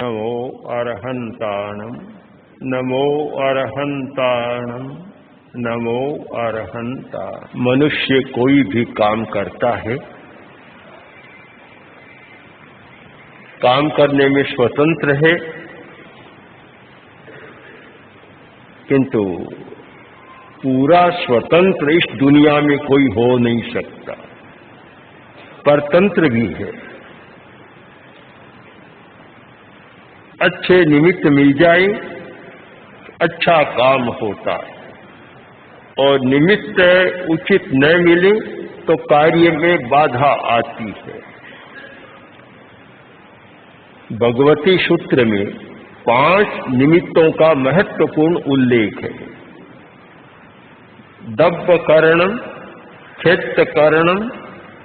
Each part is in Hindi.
नमो अरहंताणं नमो अरहंताणं नमो अरहंता। मनुष्य कोई भी काम करता है, काम करने में स्वतंत्र है, किंतु पूरा स्वतंत्र इस दुनिया में कोई हो नहीं सकता। परतंत्र भी है। अच्छे निमित्त मिल जाए अच्छा काम होता है, और निमित्त उचित न मिले तो कार्य में बाधा आती है। भगवती सूत्र में 5 निमित्तों का महत्वपूर्ण उल्लेख है। दब्ब करणम, चित्त करणम,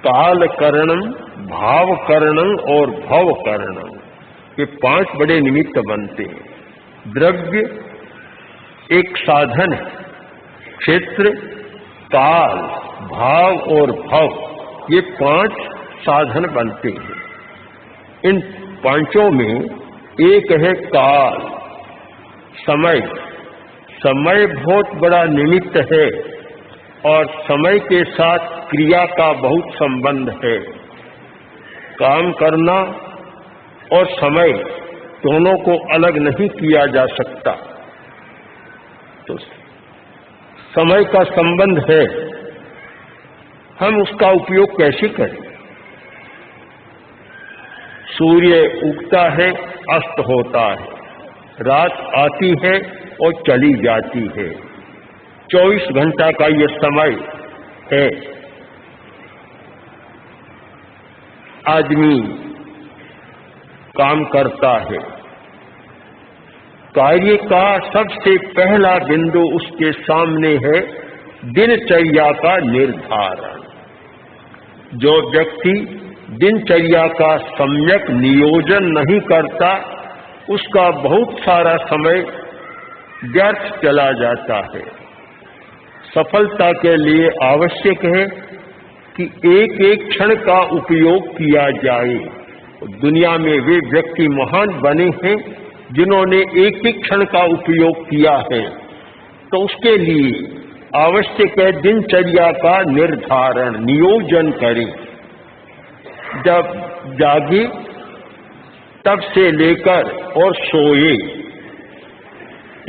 काल करणम, भाव करणम और भव करणम, ये 5 बड़े निमित्त बनते हैं। द्रव्य एक साधन है, क्षेत्र, काल, भाव और भव ये 5 साधन बनते हैं। इन 5 में एक है काल, समय। समय बहुत बड़ा निमित्त है और समय के साथ क्रिया का बहुत संबंध है। काम करना और समय दोनों को अलग नहीं किया जा सकता। तो समय का संबंध है, हम उसका उपयोग कैसे करें? सूर्य उगता है, अस्त होता है, रात आती है और चली जाती है। 24 घंटा का ये समय है। आदमी काम करता है, कार्य का सबसे पहला बिंदु उसके सामने है दिनचर्या का निर्धारण। जो व्यक्ति दिनचर्या का सम्यक नियोजन नहीं करता, उसका बहुत सारा समय व्यर्थ चला जाता है। सफलता के लिए आवश्यक है कि एक एक क्षण का उपयोग किया जाए। दुनिया में वे व्यक्ति महान बने हैं जिन्होंने एक एक क्षण का उपयोग किया है। तो उसके लिए आवश्यक है दिनचर्या का निर्धारण, नियोजन करें। जब जागे तब से लेकर और सोए,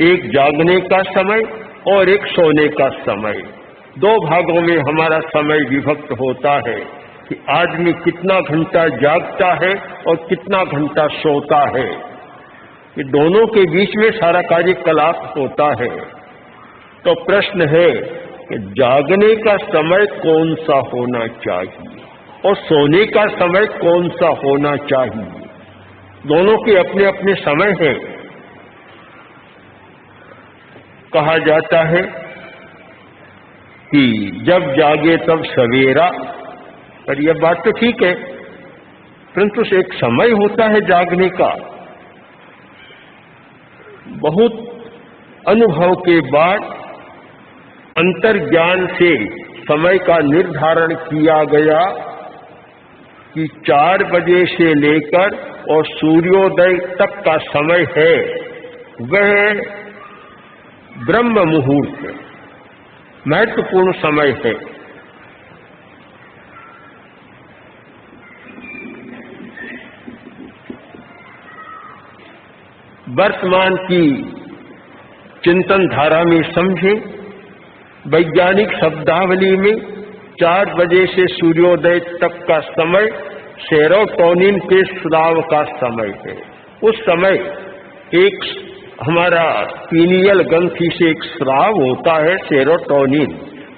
एक जागने का समय और एक सोने का समय, 2 भागों में हमारा समय विभक्त होता है कि आदमी कितना घंटा जागता है और कितना घंटा सोता है। ये दोनों के बीच में सारा कार्यकलाप होता है। तो प्रश्न है कि जागने का समय कौन सा होना चाहिए और सोने का समय कौन सा होना चाहिए? दोनों के अपने अपने समय हैं। कहा जाता है कि जब जागे तब सवेरा, पर यह बात तो ठीक है, परंतु एक समय होता है जागने का। बहुत अनुभव के बाद अंतर्ज्ञान से समय का निर्धारण किया गया कि 4 बजे से लेकर और सूर्योदय तक का समय है, वह ब्रह्म मुहूर्त महत्वपूर्ण समय है। वर्तमान की चिंतन धारा में समझें, वैज्ञानिक शब्दावली में 4 बजे से सूर्योदय तक का समय सेरोटोनिन के स्राव का समय है। उस समय एक हमारा पीनियल ग्रंथि से एक स्राव होता है सेरोटोनिन,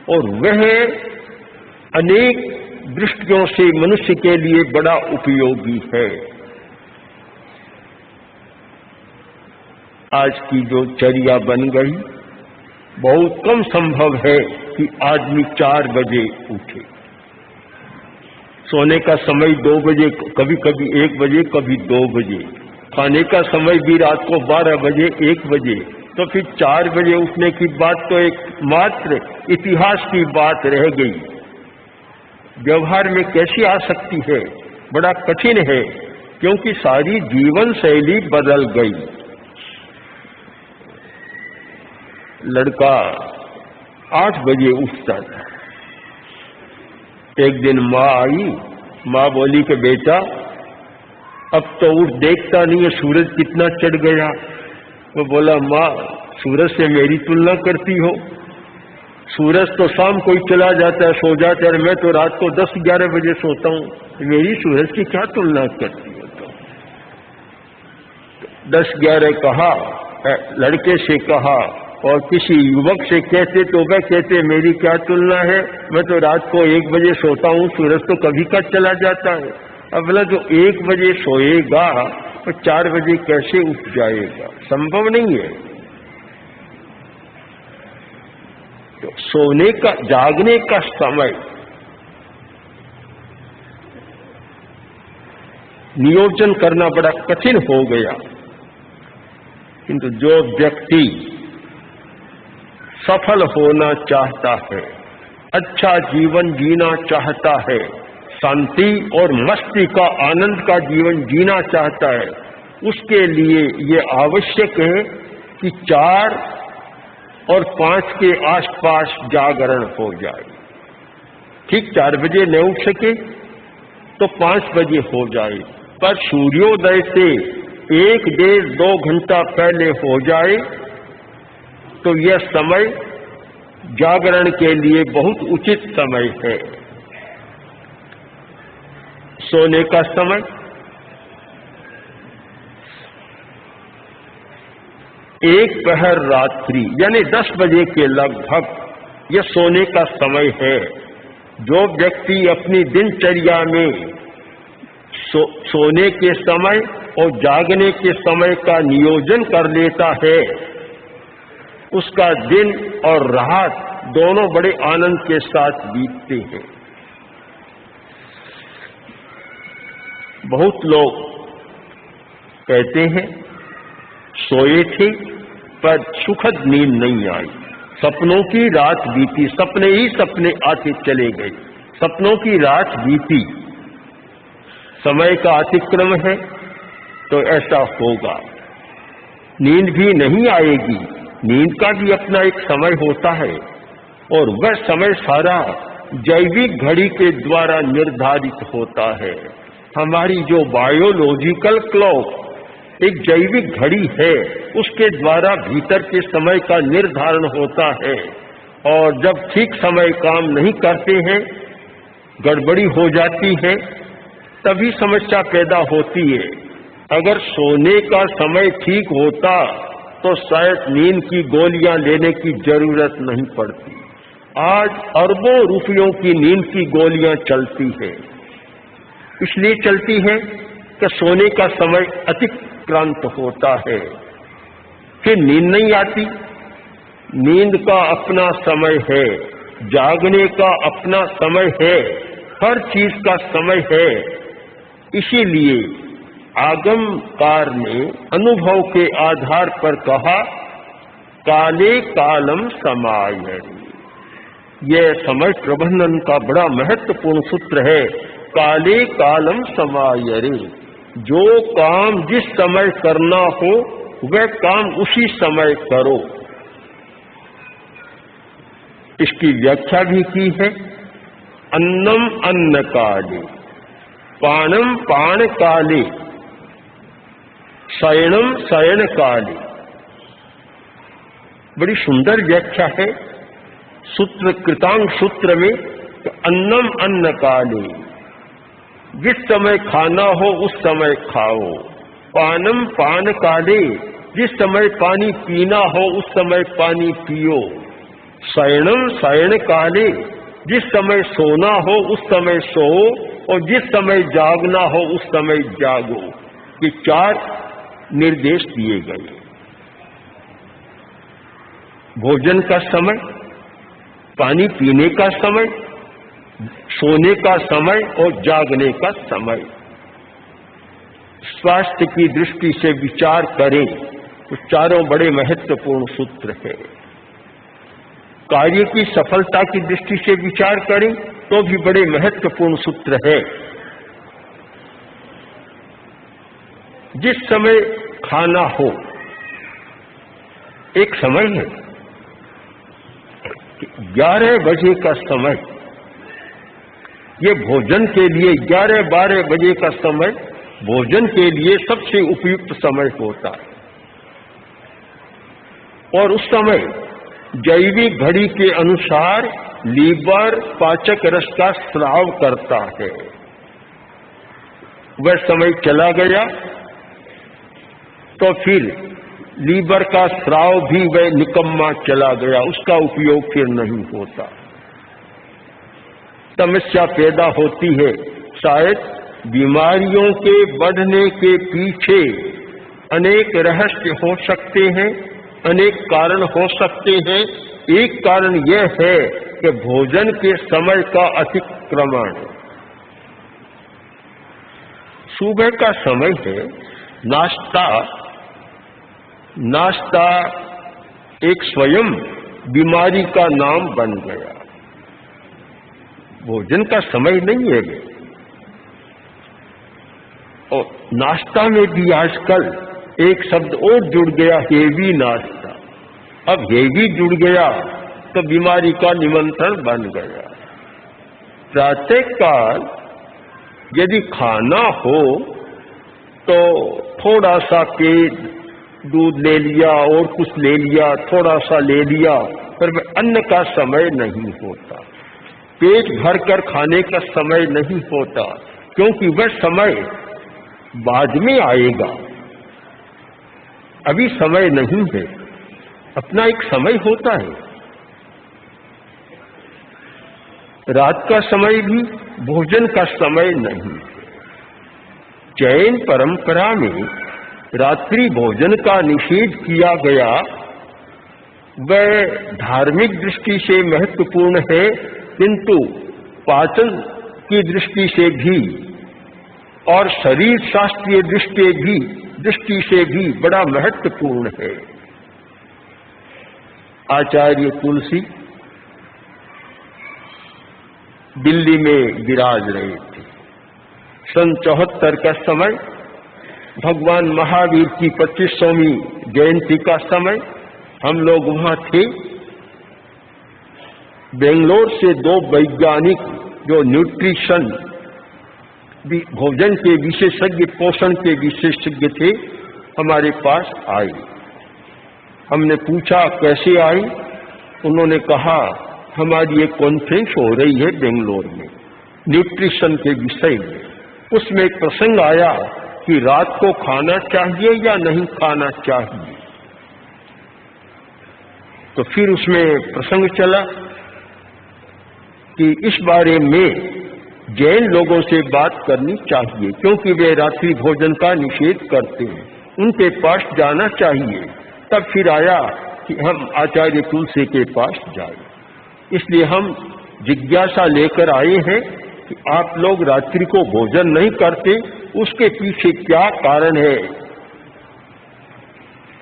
और वह अनेक दृष्टियों से मनुष्य के लिए बड़ा उपयोगी है। आज की जो चर्या बन गई, बहुत कम संभव है कि आदमी 4 बजे उठे। सोने का समय 2 बजे, कभी कभी 1 बजे, कभी 2 बजे। खाने का समय भी रात को 12 बजे, 1 बजे। तो फिर 4 बजे उठने की बात तो एक मात्र इतिहास की बात रह गई। व्यवहार में कैसी आ सकती है? बड़ा कठिन है क्योंकि सारी जीवन शैली बदल गई। लड़का 8 बजे उठता था। एक दिन माँ आई, माँ बोली कि बेटा अब तो उठ, देखता नहीं है सूरज कितना चढ़ गया। वो बोला माँ सूरज से मेरी तुलना करती हो, सूरज तो शाम को ही चला जाता है, सो जाता है, मैं तो रात को 10-11 बजे सोता हूँ, मेरी सूरज की क्या तुलना करती हो? तो 10-11 कहा, लड़के से कहा, और किसी युवक से कहते तो वह कहते मेरी क्या तुलना है, मैं तो रात को 1 बजे सोता हूँ, सूरज तो कभी का चला जाता है। अब बोला जो 1 बजे सोएगा तो 4 बजे कैसे उठ जाएगा? संभव नहीं है। तो सोने का, जागने का समय नियोजन करना बड़ा कठिन हो गया। किंतु जो व्यक्ति सफल होना चाहता है, अच्छा जीवन जीना चाहता है, शांति और मस्ती का, आनंद का जीवन जीना चाहता है, उसके लिए ये आवश्यक है कि 4 और 5 के आसपास जागरण हो जाए। ठीक 4 बजे न उठ सके तो 5 बजे हो जाए, पर सूर्योदय से 1-1.5-2 घंटा पहले हो जाए तो यह समय जागरण के लिए बहुत उचित समय है। सोने का समय 1 पहर रात्रि यानी 10 बजे के लगभग यह सोने का समय है। जो व्यक्ति अपनी दिनचर्या में सोने के समय और जागने के समय का नियोजन कर लेता है, उसका दिन और रात दोनों बड़े आनंद के साथ बीतते हैं। बहुत लोग कहते हैं सोए थे पर सुखद नींद नहीं आई, सपनों की रात बीती, सपने ही सपने आते चले गए, सपनों की रात बीती। समय का अतिक्रम है तो ऐसा होगा। नींद भी नहीं आएगी, नींद का भी अपना एक समय होता है, और वह समय सारा जैविक घड़ी के द्वारा निर्धारित होता है। हमारी जो बायोलॉजिकल क्लॉक एक जैविक घड़ी है, उसके द्वारा भीतर के समय का निर्धारण होता है, और जब ठीक समय काम नहीं करते हैं, गड़बड़ी हो जाती है, तभी समस्या पैदा होती है। अगर सोने का समय ठीक होता तो शायद नींद की गोलियां लेने की जरूरत नहीं पड़ती। आज अरबों रुपयों की नींद की गोलियां चलती है, इसलिए चलती है कि सोने का समय अतिक्रांत होता है, फिर नींद नहीं आती। नींद का अपना समय है, जागने का अपना समय है, हर चीज का समय है। इसीलिए आगमकार ने अनुभव के आधार पर कहा काले कालम समायरे। यह समय प्रबंधन का बड़ा महत्वपूर्ण सूत्र है। काले कालम समायरे, जो काम जिस समय करना हो वह काम उसी समय करो। इसकी व्याख्या भी की है, अन्नम अन्न काले, पानम पान काले, शयनम शयन काले। बड़ी सुंदर व्याख्या है सूत्र, कृतांग सूत्र में। अन्नम अन्न काले, जिस समय खाना हो उस समय खाओ। पानम पान काले, जिस समय पानी पीना हो उस समय पानी पियो। शयनम शयन काले, जिस समय सोना हो उस समय सो, और जिस समय जागना हो उस समय जागो। ये 4 निर्देश दिए गए। भोजन का समय, पानी पीने का समय, सोने का समय और जागने का समय। स्वास्थ्य की दृष्टि से विचार करें तो चारों बड़े महत्वपूर्ण सूत्र हैं। कार्य की सफलता की दृष्टि से विचार करें तो भी बड़े महत्वपूर्ण सूत्र है। जिस समय खाना हो, एक समय है 11 बजे का समय, ये भोजन के लिए 11-12 बजे का समय भोजन के लिए सबसे उपयुक्त समय होता है। और उस समय जैविक घड़ी के अनुसार लीवर पाचक रस का स्राव करता है। वह समय चला गया तो फिर लीवर का स्राव भी वह निकम्मा चला गया, उसका उपयोग फिर नहीं होता। समस्या पैदा होती है। शायद बीमारियों के बढ़ने के पीछे अनेक रहस्य हो सकते हैं, अनेक कारण हो सकते हैं। एक कारण यह है कि भोजन के समय का अतिक्रमण। सुबह का समय है, नाश्ता एक स्वयं बीमारी का नाम बन गया। भोजन का समय नहीं है। और नाश्ता में भी आजकल एक शब्द और जुड़ गया, हेवी नाश्ता। अब हेवी जुड़ गया तो बीमारी का निमंत्रण बन गया। प्रातःकाल यदि खाना हो तो थोड़ा सा पेट दूध ले लिया और कुछ ले लिया, थोड़ा सा ले लिया, पर अन्न का समय नहीं होता। पेट भरकर खाने का समय नहीं होता, क्योंकि वह समय बाद में आएगा, अभी समय नहीं है। अपना एक समय होता है। रात का समय भी भोजन का समय नहीं। जैन परंपरा में रात्रि भोजन का निषेध किया गया। वह धार्मिक दृष्टि से महत्वपूर्ण है, किंतु पाचन की दृष्टि से भी और शरीर शास्त्रीय दृष्टि से भी बड़ा महत्वपूर्ण है। आचार्य तुलसी दिल्ली में विराज रहे थे। सन 74 का समय, भगवान महावीर की 25वीं जयंती का समय, हम लोग वहां थे। बेंगलोर से 2 वैज्ञानिक जो न्यूट्रिशन भोजन के विशेषज्ञ, पोषण के विशेषज्ञ थे, हमारे पास आए। हमने पूछा कैसे आई? उन्होंने कहा हमारी एक कॉन्फ्रेंस हो रही है बेंगलोर में न्यूट्रिशन के विषय में। उसमें एक प्रसंग आया कि रात को खाना चाहिए या नहीं खाना चाहिए। तो फिर उसमें प्रसंग चला कि इस बारे में जैन लोगों से बात करनी चाहिए, क्योंकि वे रात्रि भोजन का निषेध करते हैं, उनके पास जाना चाहिए। तब फिर आया कि हम आचार्य तुलसी के पास जाए। इसलिए हम जिज्ञासा लेकर आए हैं कि आप लोग रात्रि को भोजन नहीं करते, उसके पीछे क्या कारण है।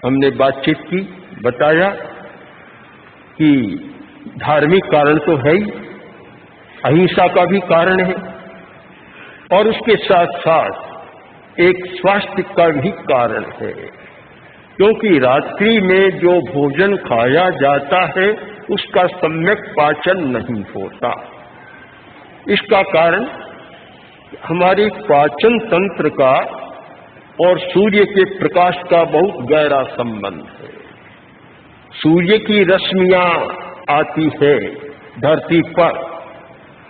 हमने बातचीत की, बताया कि धार्मिक कारण तो है ही, अहिंसा का भी कारण है, और उसके साथ साथ एक स्वास्थ्य का भी कारण है। क्योंकि रात्रि में जो भोजन खाया जाता है उसका सम्यक पाचन नहीं होता। इसका कारण हमारे पाचन तंत्र का और सूर्य के प्रकाश का बहुत गहरा संबंध है। सूर्य की रश्मियां आती है धरती पर,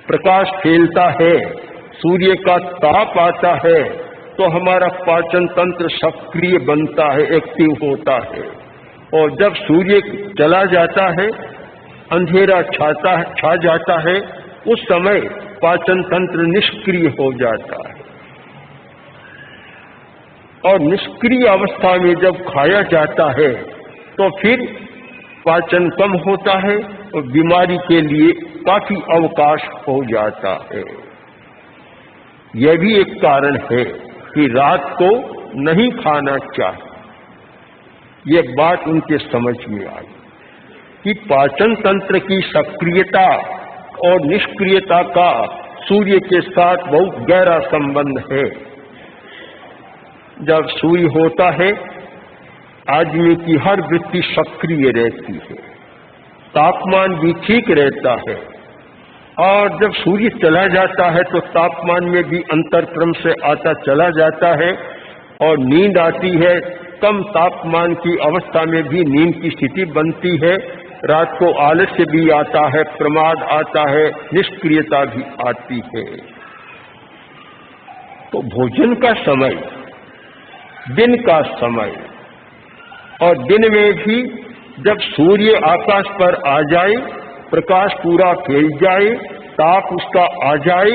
प्रकाश फैलता है, सूर्य का ताप आता है, तो हमारा पाचन तंत्र सक्रिय बनता है, एक्टिव होता है। और जब सूर्य चला जाता है, अंधेरा छा जाता है, उस समय पाचन तंत्र निष्क्रिय हो जाता है। और निष्क्रिय अवस्था में जब खाया जाता है तो फिर पाचन कम होता है और बीमारी के लिए काफी अवकाश हो जाता है। यह भी एक कारण है कि रात को नहीं खाना चाहिए। यह बात उनके समझ में आई कि पाचन तंत्र की सक्रियता और निष्क्रियता का सूर्य के साथ बहुत गहरा संबंध है। जब सूर्य होता है आदमी की हर वृत्ति सक्रिय रहती है, तापमान भी ठीक रहता है, और जब सूर्य चला जाता है तो तापमान में भी अंतर क्रम से आता चला जाता है और नींद आती है। कम तापमान की अवस्था में भी नींद की स्थिति बनती है। रात को आलस्य भी आता है, प्रमाद आता है, निष्क्रियता भी आती है। तो भोजन का समय, दिन का समय, और दिन में भी जब सूर्य आकाश पर आ जाए, प्रकाश पूरा फैल जाए, ताप उसका आ जाए,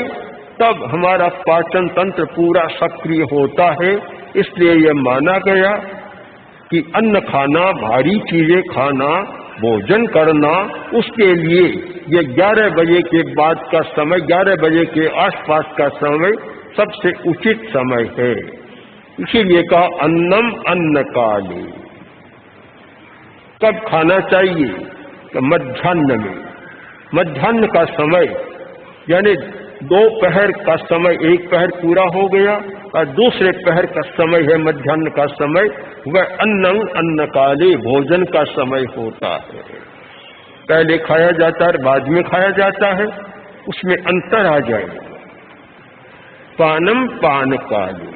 तब हमारा पाचन तंत्र पूरा सक्रिय होता है। इसलिए यह माना गया कि अन्न खाना, भारी चीजें खाना, भोजन करना, उसके लिए यह 11 बजे के बाद का समय, 11 बजे के आसपास का समय सबसे उचित समय है। इसीलिए कहा अन्नम अन्न काले। कब खाना चाहिए? तो मध्याह्न में। मध्याह्न का समय यानी दोपहर का समय, एक पहर पूरा हो गया और दूसरे पहर का समय है मध्याह्न का समय, वह अन्नं अन्न काले, भोजन का समय होता है। पहले खाया जाता है, बाद में खाया जाता है, उसमें अंतर आ जाएगा। पानम पान काले,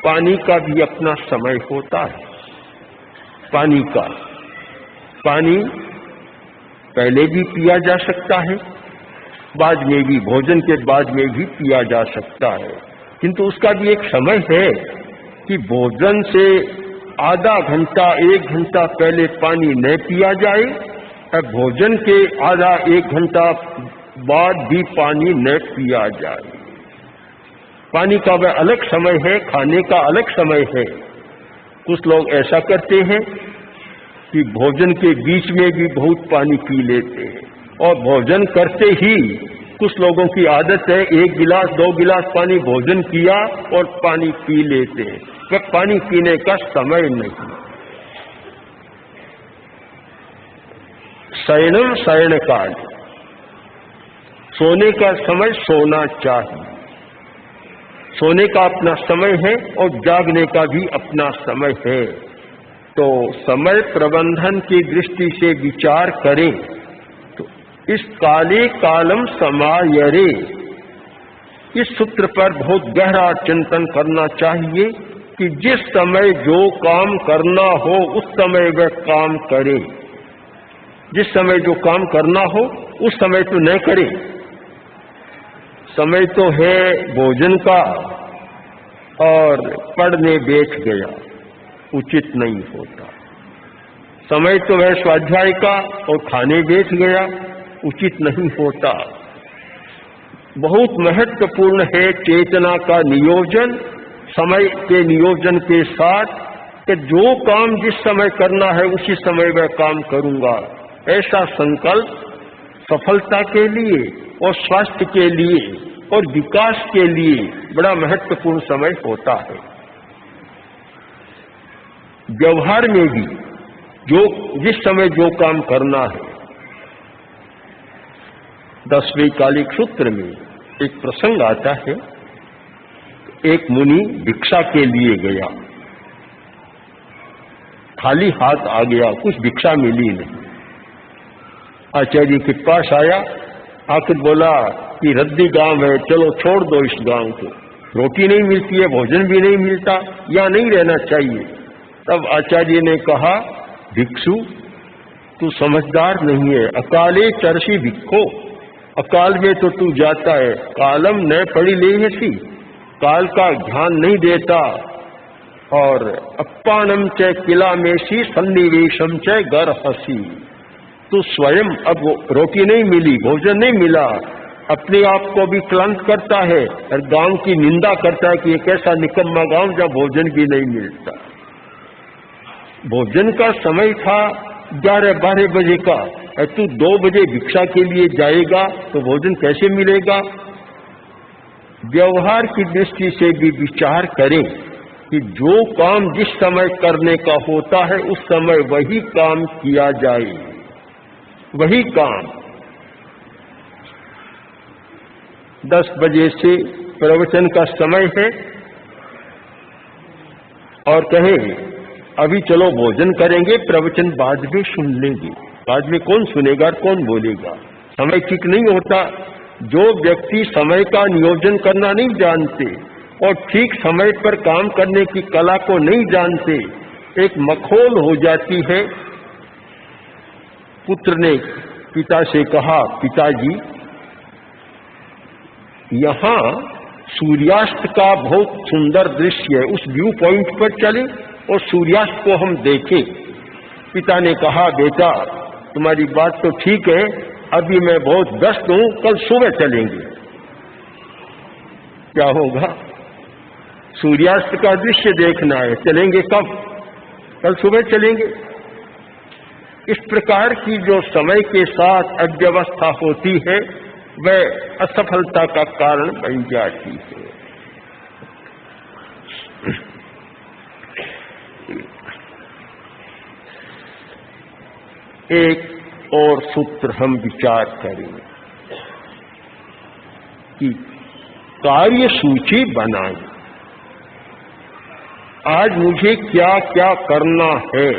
पानी का भी अपना समय होता है। पानी का, पानी पहले भी पिया जा सकता है, बाद में भी, भोजन के बाद में भी पिया जा सकता है, किंतु उसका भी एक समय है कि भोजन से आधा घंटा, 1 घंटा पहले पानी न पिया जाए और भोजन के आधा 1 घंटा बाद भी पानी न पिया जाए। पानी का वह अलग समय है, खाने का अलग समय है। कुछ लोग ऐसा करते हैं कि भोजन के बीच में भी बहुत पानी पी लेते हैं, और भोजन करते ही कुछ लोगों की आदत है 1 गिलास 2 गिलास पानी भोजन किया और पानी पी लेते हैं। वह पानी पीने का समय नहीं। शयनम शयन काल, सोने का समय सोना चाहिए। सोने का अपना समय है और जागने का भी अपना समय है। तो समय प्रबंधन की दृष्टि से विचार करें तो इस काले कालम समायरे, इस सूत्र पर बहुत गहरा चिंतन करना चाहिए कि जिस समय जो काम करना हो उस समय वह काम करे। जिस समय जो काम करना हो उस समय तो न करे। समय तो है भोजन का और पढ़ने बैठ गया, उचित नहीं होता। समय तो है स्वाध्याय का और खाने बैठ गया, उचित नहीं होता। बहुत महत्वपूर्ण है चेतना का नियोजन, समय के नियोजन के साथ कि जो काम जिस समय करना है उसी समय वह काम करूंगा। ऐसा संकल्प सफलता के लिए और स्वास्थ्य के लिए और विकास के लिए बड़ा महत्वपूर्ण समय होता है। व्यवहार में भी जो जिस समय जो काम करना है, 10वें कालिक सूत्र में एक प्रसंग आता है। एक मुनि भिक्षा के लिए गया, खाली हाथ आ गया, कुछ भिक्षा मिली नहीं। आचार्य के पास आया, आखिर बोला कि रद्दी गांव है, चलो छोड़ दो इस गांव को, रोटी नहीं मिलती है, भोजन भी नहीं मिलता, या नहीं रहना चाहिए। तब आचार्य ने कहा, भिक्षु तू समझदार नहीं है, अकाले चरसी भिक्खो, अकाल में तो तू जाता है, कालम न पड़ी ले सी, काल का ध्यान नहीं देता, और अप्पानम च किला में सी सन्निवेशम च गर हसी, तू स्वयं अब रोटी नहीं मिली, भोजन नहीं मिला, अपने आप को भी क्लांत करता है और गांव की निंदा करता है कि ये कैसा निकम्मा गांव जहाँ भोजन भी नहीं मिलता। भोजन का समय था 11-12 बजे का, और तू 2 बजे भिक्षा के लिए जाएगा तो भोजन कैसे मिलेगा? व्यवहार की दृष्टि से भी विचार करें कि जो काम जिस समय करने का होता है उस समय वही काम किया जाए, वही काम। 10 बजे से प्रवचन का समय है, और कहे अभी चलो भोजन करेंगे, प्रवचन बाद में सुन लेंगे। बाद में कौन सुनेगा और कौन बोलेगा? समय ठीक नहीं होता। जो व्यक्ति समय का नियोजन करना नहीं जानते और ठीक समय पर काम करने की कला को नहीं जानते, एक मखौल हो जाती है। पुत्र ने पिता से कहा, पिताजी यहाँ सूर्यास्त का बहुत सुंदर दृश्य है, उस व्यू पॉइंट पर चले और सूर्यास्त को हम देखें। पिता ने कहा, बेटा तुम्हारी बात तो ठीक है, अभी मैं बहुत व्यस्त हूं, कल सुबह चलेंगे। क्या होगा? सूर्यास्त का दृश्य देखना है, चलेंगे कब? कल सुबह चलेंगे। इस प्रकार की जो समय के साथ अव्यवस्था होती है वह असफलता का कारण बन जाती है। एक और सूत्र हम विचार करें कि कार्य सूची बनाएं। आज मुझे क्या क्या करना है,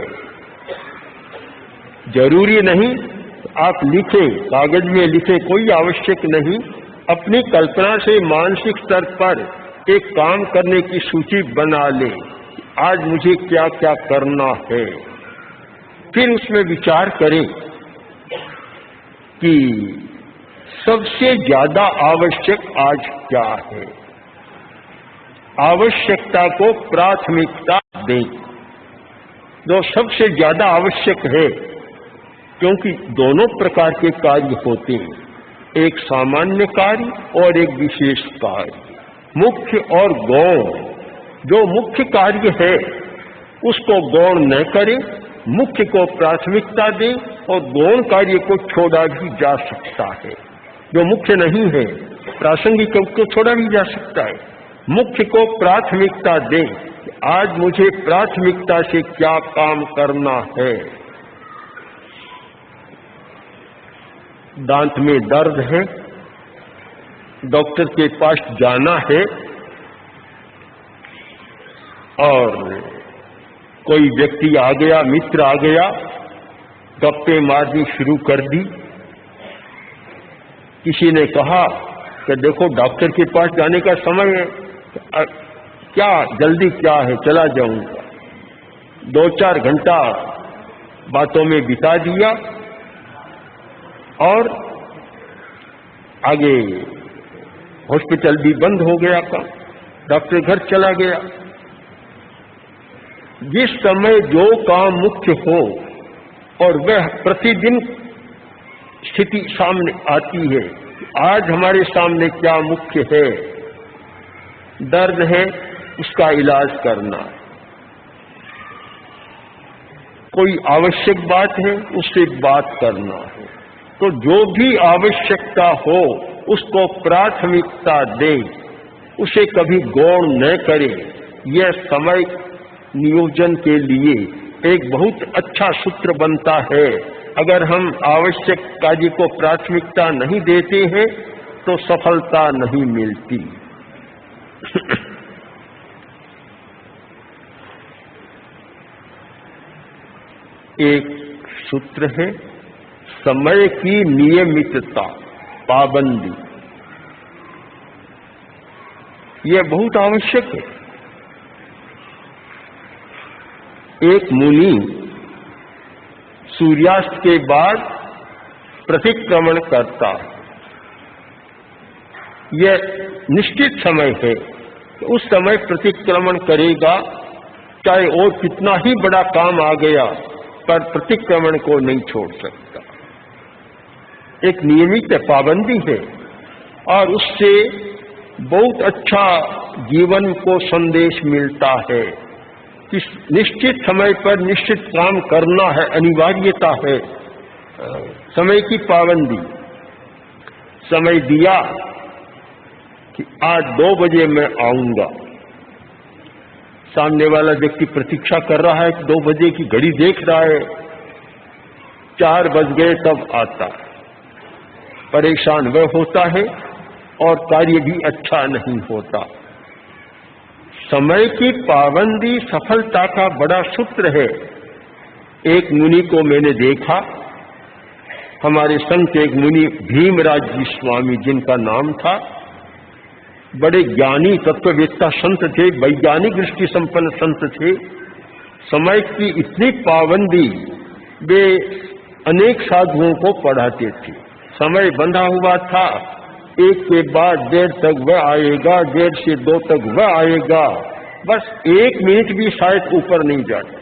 जरूरी नहीं आप लिखें, कागज में लिखें, कोई आवश्यक नहीं। अपनी कल्पना से मानसिक स्तर पर एक काम करने की सूची बना लें। आज मुझे क्या क्या करना है, फिर उसमें विचार करें कि सबसे ज्यादा आवश्यक आज क्या है। आवश्यकता को प्राथमिकता दें। जो सबसे ज्यादा आवश्यक है, क्योंकि दोनों प्रकार के कार्य होते हैं, एक सामान्य कार्य और एक विशेष कार्य, मुख्य और गौण। जो मुख्य कार्य है उसको गौण न करें, मुख्य को प्राथमिकता दें और गौण कार्य को छोड़ा भी जा सकता है। जो मुख्य नहीं है प्रासंगिक को छोड़ा भी जा सकता है। मुख्य को प्राथमिकता दें। आज मुझे प्राथमिकता से क्या काम करना है। दांत में दर्द है, डॉक्टर के पास जाना है और कोई व्यक्ति आ गया, मित्र आ गया, गप्पे मारनी शुरू कर दी। किसी ने कहा कि देखो डॉक्टर के पास जाने का समय है, क्या जल्दी क्या है, चला जाऊंगा। 2-4 घंटा बातों में बिता दिया और आगे हॉस्पिटल भी बंद हो गया था, डॉक्टर घर चला गया। जिस समय जो काम मुख्य हो और वह प्रतिदिन स्थिति सामने आती है, आज हमारे सामने क्या मुख्य है, दर्द है उसका इलाज करना, कोई आवश्यक बात है उससे बात करना है। तो जो भी आवश्यकता हो उसको प्राथमिकता दें, उसे कभी गौण न करें। यह समय नियोजन के लिए एक बहुत अच्छा सूत्र बनता है। अगर हम आवश्यक कार्य को प्राथमिकता नहीं देते हैं तो सफलता नहीं मिलती। एक सूत्र है समय की नियमितता, पाबंदी। यह बहुत आवश्यक है। एक मुनि सूर्यास्त के बाद प्रतिक्रमण करता, यह निश्चित समय है, उस समय प्रतिक्रमण करेगा, चाहे और कितना ही बड़ा काम आ गया, पर प्रतिक्रमण को नहीं छोड़ सकता। एक नियमित पाबंदी है और उससे बहुत अच्छा जीवन को संदेश मिलता है कि निश्चित समय पर निश्चित काम करना है, अनिवार्यता है। समय की पाबंदी, समय दिया कि आज 2 बजे मैं आऊंगा, सामने वाला व्यक्ति प्रतीक्षा कर रहा है कि 2 बजे की घड़ी देख रहा है, 4 बज गए तब आता, परेशान वह होता है और कार्य भी अच्छा नहीं होता। समय की पाबंदी सफलता का बड़ा सूत्र है। एक मुनि को मैंने देखा, हमारे संत एक मुनि भीमराज जी स्वामी जिनका नाम था, बड़े ज्ञानी तत्ववेत्ता संत थे, वैज्ञानिक दृष्टि संपन्न संत थे। समय की इतनी पाबंदी, वे अनेक साधुओं को पढ़ाते थे। समय बंधा हुआ था, एक के बाद 1:30 तक वह आएगा, 1:30 से 2 तक वह आएगा, बस 1 मिनट भी शायद ऊपर नहीं जाता।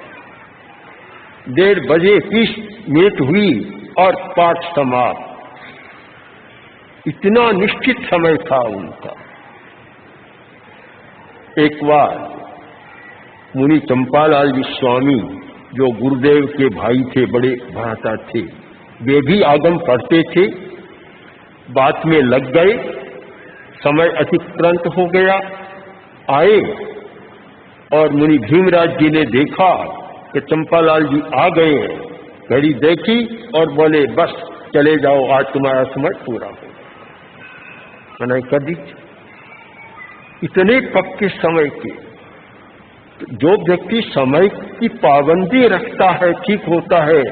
1:30 बजे 30 मिनट हुई और पाठ समाप्त। इतना निश्चित समय था उनका। एक बार मुनि चंपालाल जी स्वामी, जो गुरुदेव के भाई थे, बड़े भ्राता थे, वे भी आगम पढ़ते थे, बात में लग गए। समय अतिक्रांत हो गया, आए और मुनि भीमराज जी ने देखा कि चंपालाल जी आ गए हैं, घड़ी देखी और बोले बस चले जाओ, आज तुम्हारा समय पूरा हो। मैंने कर दी। इतने पक्के समय के। जो व्यक्ति समय की पाबंदी रखता है ठीक होता है।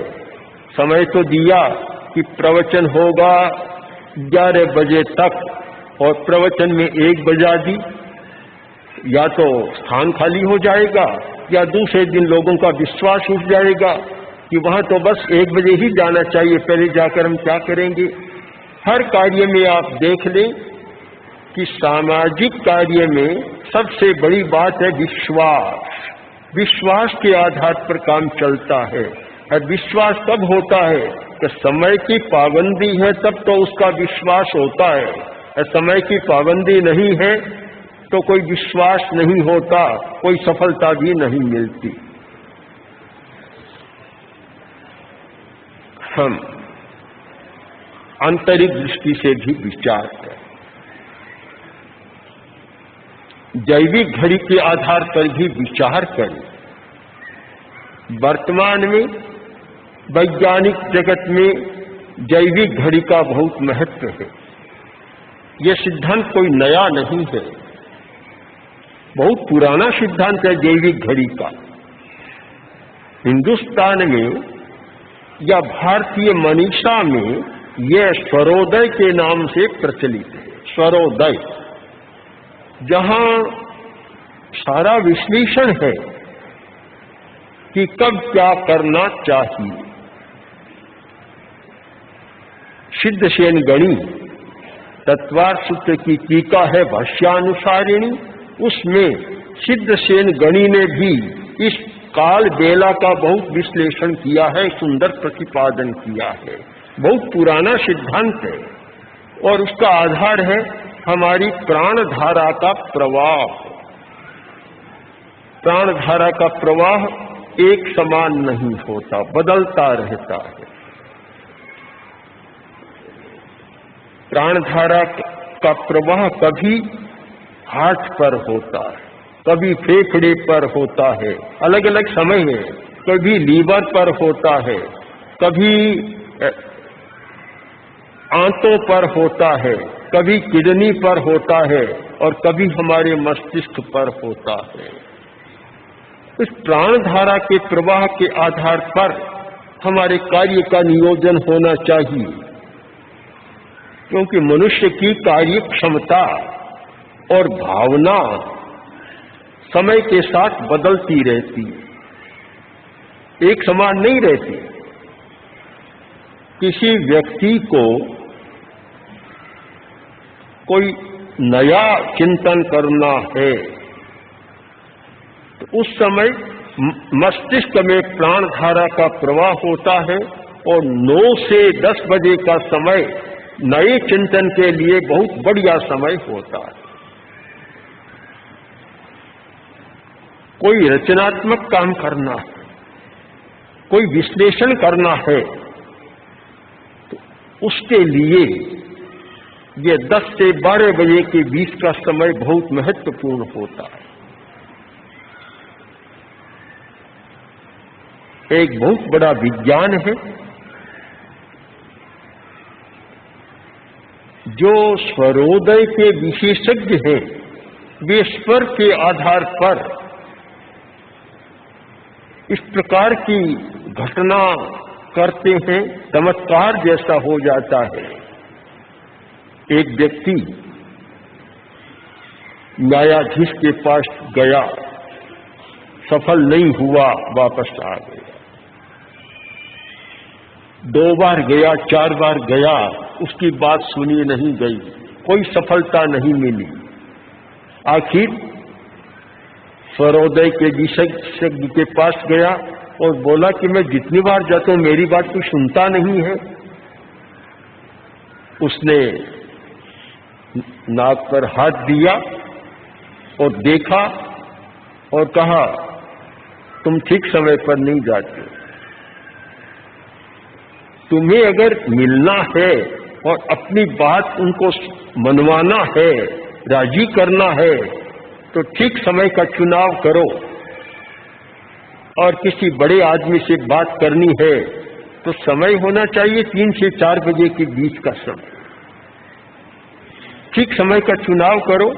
समय तो दिया कि प्रवचन होगा 11 बजे तक और प्रवचन में 1 बजा दी, या तो स्थान खाली हो जाएगा या दूसरे दिन लोगों का विश्वास उठ जाएगा कि वहां तो बस 1 बजे ही जाना चाहिए, पहले जाकर हम क्या करेंगे। हर कार्य में आप देख लें कि सामाजिक कार्य में सबसे बड़ी बात है विश्वास। विश्वास के आधार पर काम चलता है। और विश्वास तब होता है कि समय की पाबंदी है, तब तो उसका विश्वास होता है। और समय की पाबंदी नहीं है तो कोई विश्वास नहीं होता, कोई सफलता भी नहीं मिलती। हम आंतरिक दृष्टि से भी विचार करें। जैविक घड़ी के आधार पर भी विचार करें। वर्तमान में वैज्ञानिक जगत में जैविक घड़ी का बहुत महत्व है। यह सिद्धांत कोई नया नहीं है, बहुत पुराना सिद्धांत है जैविक घड़ी का। हिंदुस्तान में या भारतीय मनीषा में यह स्वरोदय के नाम से प्रचलित है। स्वरोदय, जहां सारा विश्लेषण है कि कब क्या करना चाहिए। सिद्धसेन गणी तत्वार्थ सूत्र की टीका है भाष्यानुसारिणी, उसमें सिद्धसेन गणी ने भी इस काल बेला का बहुत विश्लेषण किया है, सुंदर प्रतिपादन किया है। बहुत पुराना सिद्धांत है और उसका आधार है हमारी प्राण धारा का प्रवाह। प्राण धारा का प्रवाह एक समान नहीं होता, बदलता रहता है। प्राण धारा का प्रवाह कभी हार्ट पर होता है, कभी फेफड़े पर होता है, अलग अलग समय है। कभी लीवर पर होता है, कभी आंतों पर होता है, कभी किडनी पर होता है और कभी हमारे मस्तिष्क पर होता है। इस प्राण धारा के प्रवाह के आधार पर हमारे कार्य का नियोजन होना चाहिए, क्योंकि मनुष्य की कार्य क्षमता और भावना समय के साथ बदलती रहती, एक समान नहीं रहती। किसी व्यक्ति को कोई नया चिंतन करना है तो उस समय मस्तिष्क में प्राण धारा का प्रवाह होता है और 9 से 10 बजे का समय नए चिंतन के लिए बहुत बढ़िया समय होता है। कोई रचनात्मक काम करना है, कोई विश्लेषण करना है, तो उसके लिए ये 10 से 12 बजे के बीच का समय बहुत महत्वपूर्ण होता है। एक बहुत बड़ा विज्ञान है जो स्वरोदय के विशेषज्ञ हैं, वे स्वर के आधार पर इस प्रकार की घटना करते हैं, चमत्कार जैसा हो जाता है। एक व्यक्ति न्यायाधीश के पास गया, सफल नहीं हुआ, वापस आ गया। 2 बार गया, 4 बार गया, उसकी बात सुनी नहीं गई, कोई सफलता नहीं मिली। आखिर स्वरोदय के विशेषज्ञ के पास गया और बोला कि मैं जितनी बार जाता हूं मेरी बात कोई सुनता नहीं है। उसने नाक पर हाथ दिया और देखा और कहा, तुम ठीक समय पर नहीं जाते। तुम्हें अगर मिलना है और अपनी बात उनको मनवाना है, राजी करना है, तो ठीक समय का चुनाव करो। और किसी बड़े आदमी से बात करनी है तो समय होना चाहिए 3 से 4 बजे के बीच का समय। ठीक समय का चुनाव करो।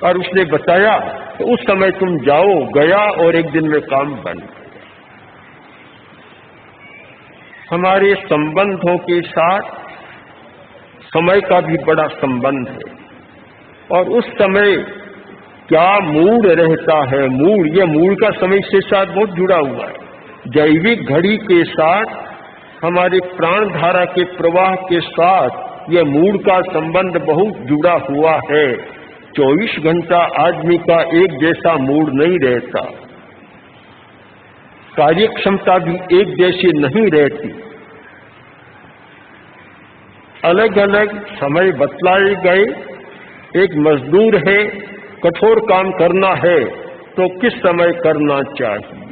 और उसने बताया तो उस समय तुम जाओ। गया और एक दिन में काम बन गया। हमारे संबंधों के साथ समय का भी बड़ा संबंध है। और उस समय क्या मूड रहता है, मूड, यह मूड का समय से साथ बहुत जुड़ा हुआ है। जैविक घड़ी के साथ, हमारे प्राण धारा के प्रवाह के साथ यह मूड का संबंध बहुत जुड़ा हुआ है। 24 घंटा आदमी का एक जैसा मूड नहीं रहता, कार्य क्षमता भी एक जैसी नहीं रहती। अलग अलग समय बतलाए गए। एक मजदूर है, कठोर काम करना है तो किस समय करना चाहिए।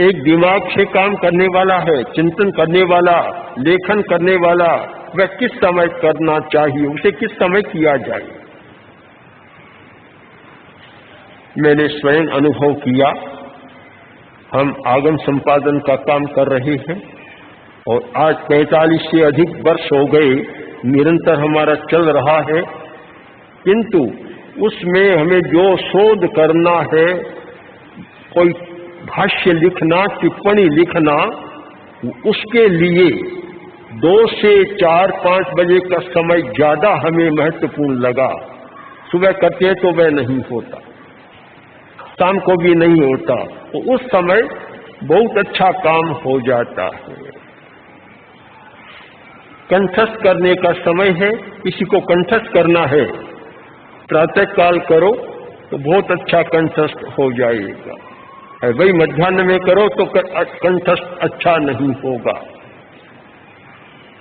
एक दिमाग से काम करने वाला है, चिंतन करने वाला, लेखन करने वाला, वह किस समय करना चाहिए, उसे किस समय किया जाए। मैंने स्वयं अनुभव किया। हम आगम संपादन का काम कर रहे हैं और आज 45 से अधिक वर्ष हो गए निरंतर हमारा चल रहा है, किंतु उसमें हमें जो शोध करना है, कोई भाष्य लिखना, टिप्पणी लिखना, उसके लिए 2 से 4-5 बजे का समय ज्यादा हमें महत्वपूर्ण लगा। सुबह करते हैं तो वह नहीं होता, शाम को भी नहीं होता, तो उस समय बहुत अच्छा काम हो जाता है। कंठस्थ करने का समय है, किसी को कंठस्थ करना है, प्रातः काल करो तो बहुत अच्छा कंठस्थ हो जाएगा। वही मध्याह्न में करो तो कंठस्थ अच्छा नहीं होगा।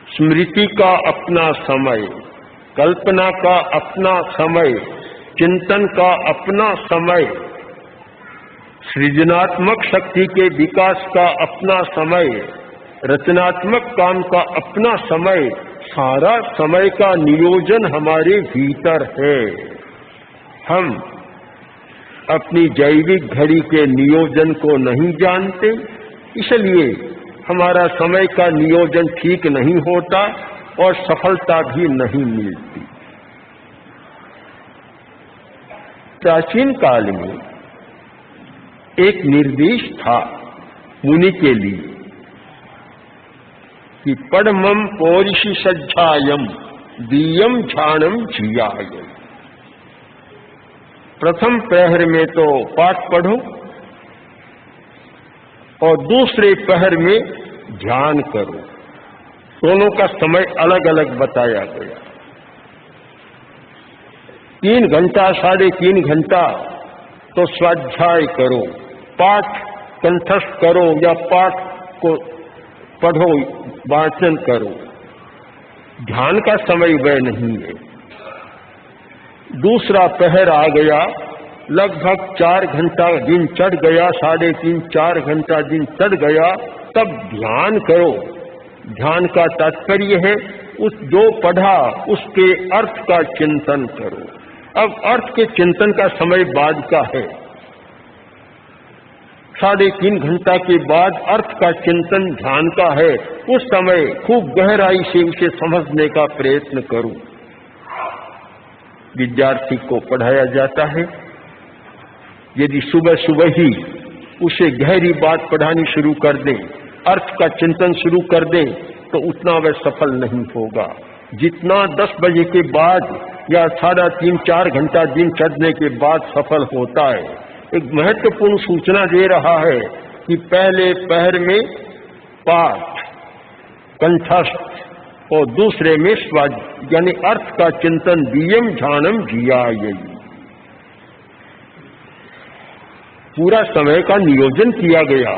स्मृति का अपना समय, कल्पना का अपना समय, चिंतन का अपना समय, सृजनात्मक शक्ति के विकास का अपना समय, रचनात्मक काम का अपना समय, सारा समय का नियोजन हमारे भीतर है। हम अपनी जैविक घड़ी के नियोजन को नहीं जानते, इसलिए हमारा समय का नियोजन ठीक नहीं होता और सफलता भी नहीं मिलती। प्राचीन काल में एक निर्देश था मुनि के लिए कि पढ़मं पौरिषि सज्जायम दीयम ध्यानम जियायम। प्रथम प्रहर में तो पाठ पढ़ो और दूसरे प्रहर में ध्यान करो। दोनों का समय अलग अलग बताया गया। 3 घंटा 3.5 घंटा तो स्वाध्याय करो, पाठ कंठस्थ करो या पाठ को पढ़ो, वाचन करो। ध्यान का समय वह नहीं है। दूसरा पहर आ गया, लगभग 4 घंटा दिन चढ़ गया, 3.5-4 घंटा दिन चढ़ गया, तब ध्यान करो। ध्यान का तात्पर्य है उस जो पढ़ा उसके अर्थ का चिंतन करो। अब अर्थ के चिंतन का समय बाद का है। 3.5 घंटा के बाद अर्थ का चिंतन ध्यान का है। उस समय खूब गहराई से उसे समझने का प्रयत्न करूं। विद्यार्थी को पढ़ाया जाता है। यदि सुबह सुबह ही उसे गहरी बात पढ़ानी शुरू कर दें, अर्थ का चिंतन शुरू कर दें, तो उतना वह सफल नहीं होगा जितना 10 बजे के बाद या 3.5-4 घंटा दिन चढ़ने के बाद सफल होता है। एक महत्वपूर्ण सूचना दे रहा है कि पहले पहर में पाठ कंठस्थ और दूसरे में यानी अर्थ का चिंतन दियम ध्यानम जिया। यही पूरा समय का नियोजन किया गया।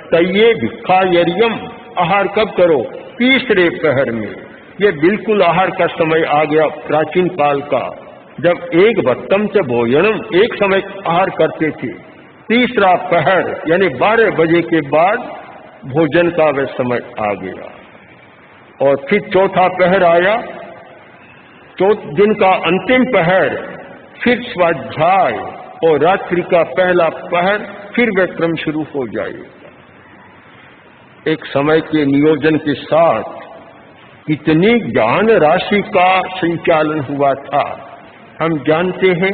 तये भिक्खायर्यम, आहार कब करो? तीसरे पहर में। ये बिल्कुल आहार का समय आ गया प्राचीन काल का, जब एक भक्तम च भोजनम, एक समय आहार करते थे। तीसरा पहर यानी 12 बजे के बाद भोजन का वह समय आ गया। और फिर चौथा पहर आया, दिन का अंतिम पहर, फिर स्वाध्याय और रात्रि का पहला पहर, फिर वह क्रम शुरू हो जाएगा। एक समय के नियोजन के साथ इतनी ज्ञान राशि का संचालन हुआ था। हम जानते हैं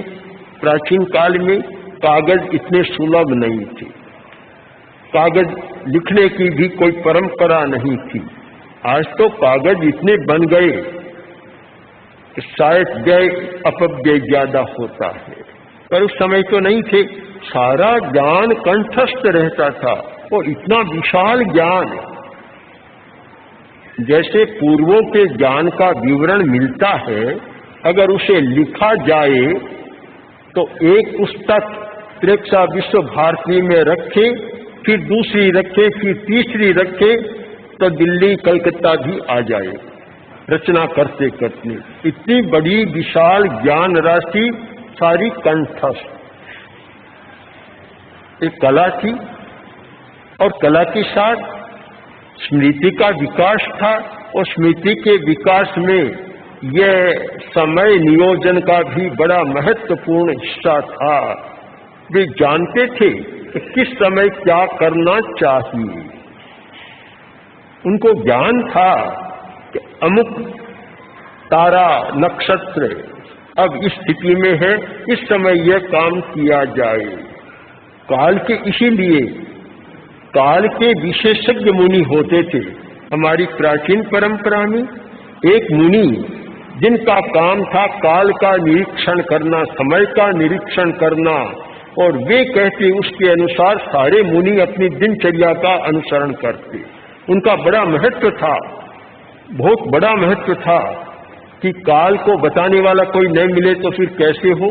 प्राचीन काल में कागज इतने सुलभ नहीं थे, कागज लिखने की भी कोई परंपरा नहीं थी। आज तो कागज इतने बन गए कि शायद व्यय अपव्यय ज्यादा होता है, पर उस समय तो नहीं थे। सारा ज्ञान कंठस्थ रहता था और इतना विशाल ज्ञान, जैसे पूर्वों के ज्ञान का विवरण मिलता है, अगर उसे लिखा जाए तो एक पुस्तक प्रेक्षा विश्व भारती में रखे, फिर दूसरी रखे, फिर तीसरी रखे, तो दिल्ली कलकत्ता भी आ जाए रचना करते करते। इतनी बड़ी विशाल ज्ञान राशि सारी कंठस्थ। एक कला थी और कला के साथ स्मृति का विकास था, और स्मृति के विकास में यह समय नियोजन का भी बड़ा महत्वपूर्ण हिस्सा था। वे जानते थे कि किस समय क्या करना चाहिए। उनको ज्ञान था कि अमुक तारा नक्षत्र अब इस स्थिति में है, इस समय यह काम किया जाए। काल के इसीलिए काल के विशेषज्ञ मुनि होते थे। हमारी प्राचीन परंपरा में एक मुनि जिनका काम था काल का निरीक्षण करना, समय का निरीक्षण करना, और वे कहते उसके अनुसार सारे मुनि अपनी दिनचर्या का अनुसरण करते। उनका बड़ा महत्व था, बहुत बड़ा महत्व था कि काल को बताने वाला कोई नहीं मिले तो फिर कैसे हो।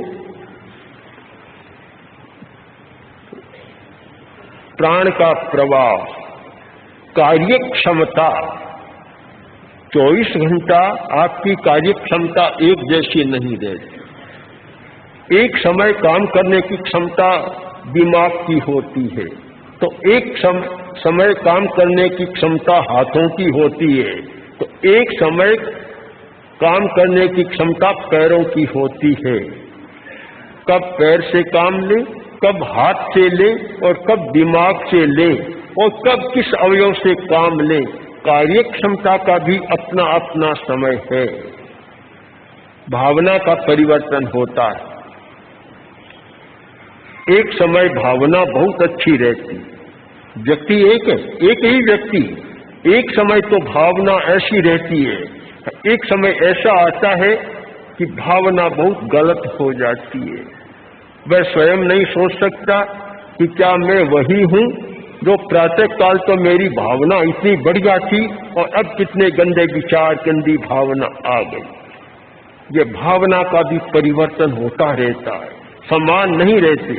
प्राण का प्रवाह, कार्य क्षमता, 24 घंटा आपकी कार्य क्षमता एक जैसी नहीं रहती। एक समय काम करने की क्षमता दिमाग की होती है, तो एक समय काम करने की क्षमता हाथों की होती है, तो एक समय काम करने की क्षमता पैरों की होती है। कब पैर से काम ले, कब हाथ से ले, और कब दिमाग से ले, और कब किस अवयव से काम ले। कार्य क्षमता का भी अपना अपना समय है। भावना का परिवर्तन होता है। एक समय भावना बहुत अच्छी रहती, व्यक्ति एक है, एक ही व्यक्ति, एक समय तो भावना ऐसी रहती है, एक समय ऐसा आता है कि भावना बहुत गलत हो जाती है। वह स्वयं नहीं सोच सकता कि क्या मैं वही हूं जो प्रातः काल तो मेरी भावना इतनी बढ़िया थी और अब कितने गंदे विचार, गंदी भावना आ गई। ये भावना का भी परिवर्तन होता रहता है, समान नहीं रहते।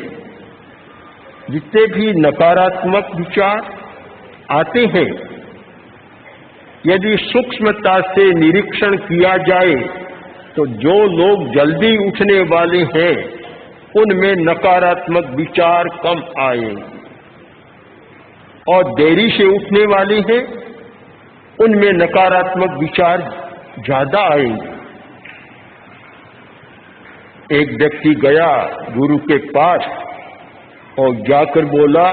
जितने भी नकारात्मक विचार आते हैं, यदि सूक्ष्मता से निरीक्षण किया जाए तो जो लोग जल्दी उठने वाले हैं उनमें नकारात्मक विचार कम आएंगे, और देरी से उठने वाले हैं उनमें नकारात्मक विचार ज्यादा आएंगे। एक व्यक्ति गया गुरु के पास और जाकर बोला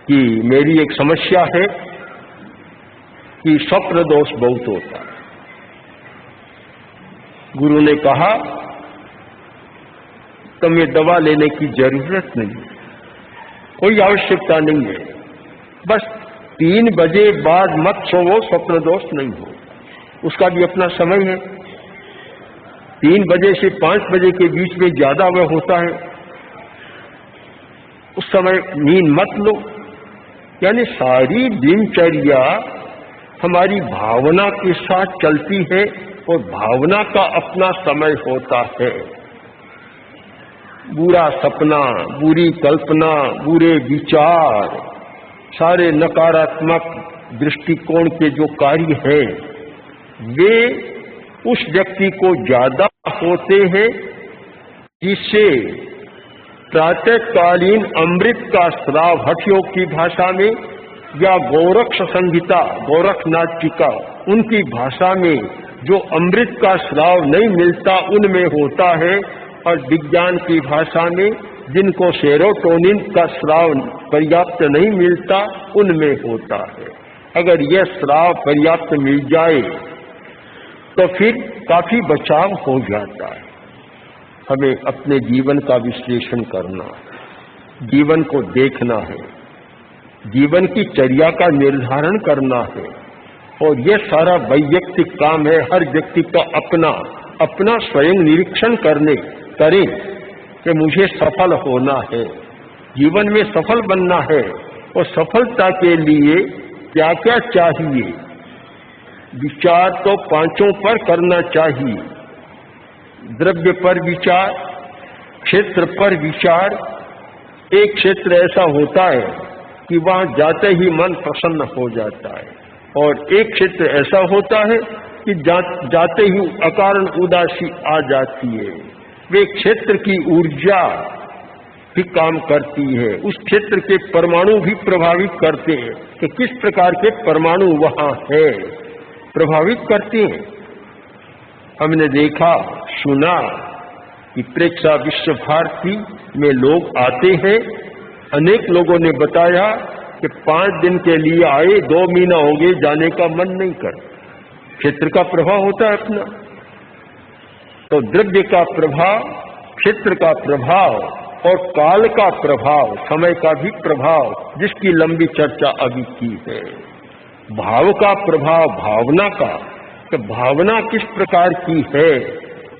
कि मेरी एक समस्या है कि स्वप्न दोष बहुत होता है। गुरु ने कहा तुम्हें दवा लेने की जरूरत नहीं, कोई आवश्यकता नहीं है। बस 3 बजे बाद मत सोवो, स्वप्न दोष नहीं हो, उसका भी अपना समय है। 3 बजे से 5 बजे के बीच में ज्यादा वह होता है, उस समय नींद मत लो। यानी सारी दिनचर्या हमारी भावना के साथ चलती है और भावना का अपना समय होता है। बुरा सपना, बुरी कल्पना, बुरे विचार, सारे नकारात्मक दृष्टिकोण के जो कार्य हैं वे उस व्यक्ति को ज्यादा होते हैं जिससे प्रातःकालीन अमृत का स्राव हठ योग की भाषा में या गोरक्ष संहिता, गोरखनाथ जी का उनकी भाषा में जो अमृत का स्राव नहीं मिलता उनमें होता है, और विज्ञान की भाषा में जिनको सेरोटोनिन का स्राव पर्याप्त नहीं मिलता उनमें होता है। अगर यह स्राव पर्याप्त मिल जाए तो फिर काफी बचाव हो जाता है। हमें अपने जीवन का विश्लेषण करना है, जीवन को देखना है, जीवन की चर्या का निर्धारण करना है, और यह सारा वैयक्तिक काम है। हर व्यक्ति का अपना स्वयं निरीक्षण करें कि मुझे सफल होना है, जीवन में सफल बनना है, और सफलता के लिए क्या क्या चाहिए। विचार तो 5 पर करना चाहिए, द्रव्य पर विचार, क्षेत्र पर विचार। एक क्षेत्र ऐसा होता है कि वहां जाते ही मन प्रसन्न हो जाता है, और एक क्षेत्र ऐसा होता है कि जाते ही अकारण उदासी आ जाती है। वे क्षेत्र की ऊर्जा भी काम करती है, उस क्षेत्र के परमाणु भी प्रभावित करते हैं कि किस प्रकार के परमाणु वहां है, प्रभावित करते हैं। हमने देखा सुना कि प्रेक्षा विश्व भारती में लोग आते हैं, अनेक लोगों ने बताया कि 5 दिन के लिए आए, 2 महीना हो गए, जाने का मन नहीं कर। क्षेत्र का प्रभाव होता है अपना। तो द्रव्य का प्रभाव, क्षेत्र का प्रभाव और काल का प्रभाव, समय का भी प्रभाव, जिसकी लंबी चर्चा अभी की है। भाव का प्रभाव, भावना का, तो भावना किस प्रकार की है,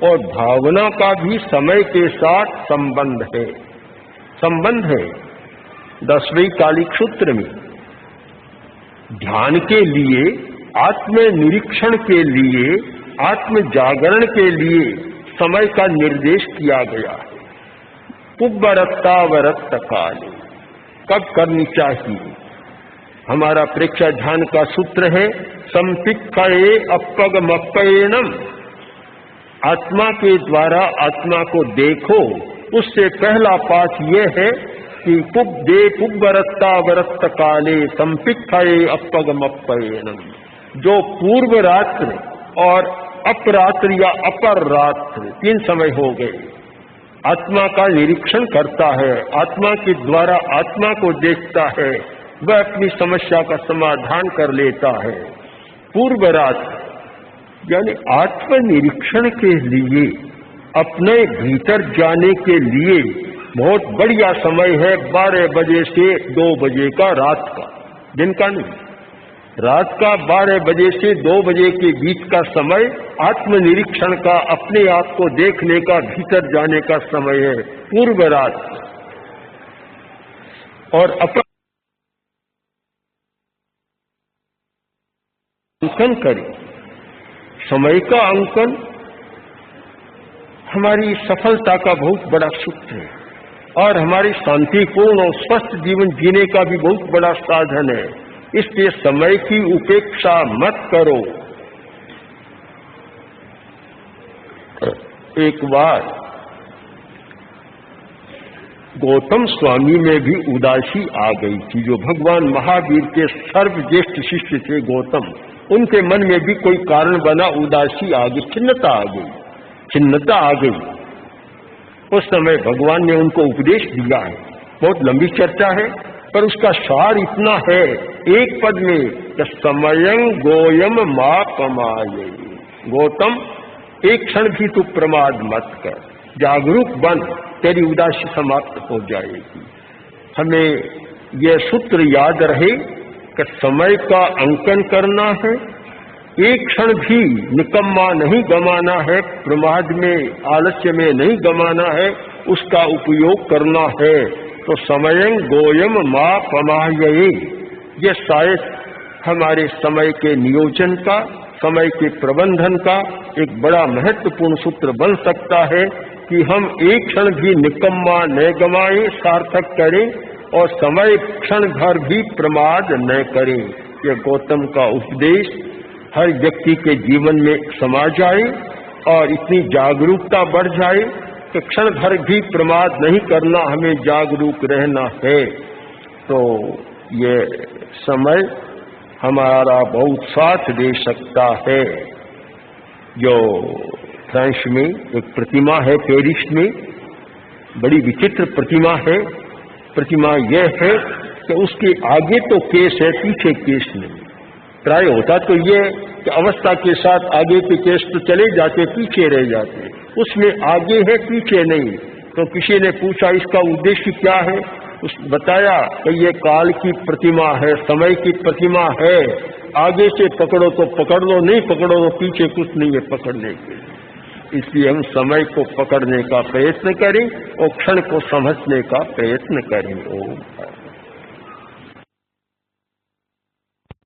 और भावना का भी समय के साथ संबंध है। 10वें कालिक सूत्र में ध्यान के लिए, आत्म निरीक्षण के लिए, आत्म जागरण के लिए समय का निर्देश किया गया है। पुब्बरत्तावरत्त काले, कब करनी चाहिए। हमारा प्रेक्षा ध्यान का सूत्र है संपिक्खये अपगमप्पयेनम, आत्मा के द्वारा आत्मा को देखो। उससे पहला पाठ यह है कि पुब्बरत्तावरत्त काले संपिक्खये अपगमप्पयेनम, जो पूर्व रात्र और अपरात्र या अपर रात्र 3 समय हो गए, आत्मा का निरीक्षण करता है, आत्मा के द्वारा आत्मा को देखता है, वह अपनी समस्या का समाधान कर लेता है। पूर्व रात्र यानी आत्मनिरीक्षण के लिए, अपने भीतर जाने के लिए बहुत बढ़िया समय है। 12 बजे से 2 बजे का, रात का, दिन का नहीं, रात का 12 बजे से 2 बजे के बीच का समय आत्मनिरीक्षण का, अपने आप को देखने का, भीतर जाने का समय है, पूर्व रात। और अंकन करें, समय का अंकन हमारी सफलता का बहुत बड़ा सूत्र है, और हमारी शांतिपूर्ण और स्वस्थ जीवन जीने का भी बहुत बड़ा साधन है। इसलिए समय की उपेक्षा मत करो। एक बार गौतम स्वामी में भी उदासी आ गई थी, जो भगवान महावीर के सर्वज्येष्ठ शिष्य थे गौतम, उनके मन में भी कोई कारण बना, उदासी आ गई, खिन्नता आ गई। उस समय भगवान ने उनको उपदेश दिया है, बहुत लंबी चर्चा है, पर उसका सार इतना है एक पद में कि समयं गोयम मा पमाये, गौतम एक क्षण भी तू प्रमाद मत कर। जागरूक बन, तेरी उदासी समाप्त हो जाएगी। हमें यह सूत्र याद रहे कि समय का अंकन करना है, एक क्षण भी निकम्मा नहीं गंवाना है, प्रमाद में आलस्य में नहीं गंवाना है, उसका उपयोग करना है। तो समयं गोयम मां पमाह्यये, ये शायद हमारे समय के नियोजन का, समय के प्रबंधन का एक बड़ा महत्वपूर्ण सूत्र बन सकता है कि हम एक क्षण भी निकम्मा न गंवाएं, सार्थक करें, और समय क्षण भर भी प्रमाद न करें। ये गौतम का उपदेश हर व्यक्ति के जीवन में समा जाए और इतनी जागरूकता बढ़ जाए कि क्षण भर भी प्रमाद नहीं करना, हमें जागरूक रहना है। तो ये समय हमारा बहुत साथ दे सकता है। जो फ्रांस में एक प्रतिमा है, पेरिस में, बड़ी विचित्र प्रतिमा है। प्रतिमा यह है कि उसके आगे तो केस है, पीछे केस नहीं। प्राय होता तो ये कि अवस्था के साथ आगे के केस तो चले जाते, पीछे रह जाते, उसमें आगे है पीछे नहीं। तो किसी ने पूछा इसका उद्देश्य क्या है, उस बताया कि ये काल की प्रतिमा है, समय की प्रतिमा है, आगे से पकड़ो तो पकड़ लो, नहीं पकड़ो तो पीछे कुछ नहीं है पकड़ने के लिए। इसलिए हम समय को पकड़ने का प्रयत्न करें और क्षण को समझने का प्रयत्न करें। ओम।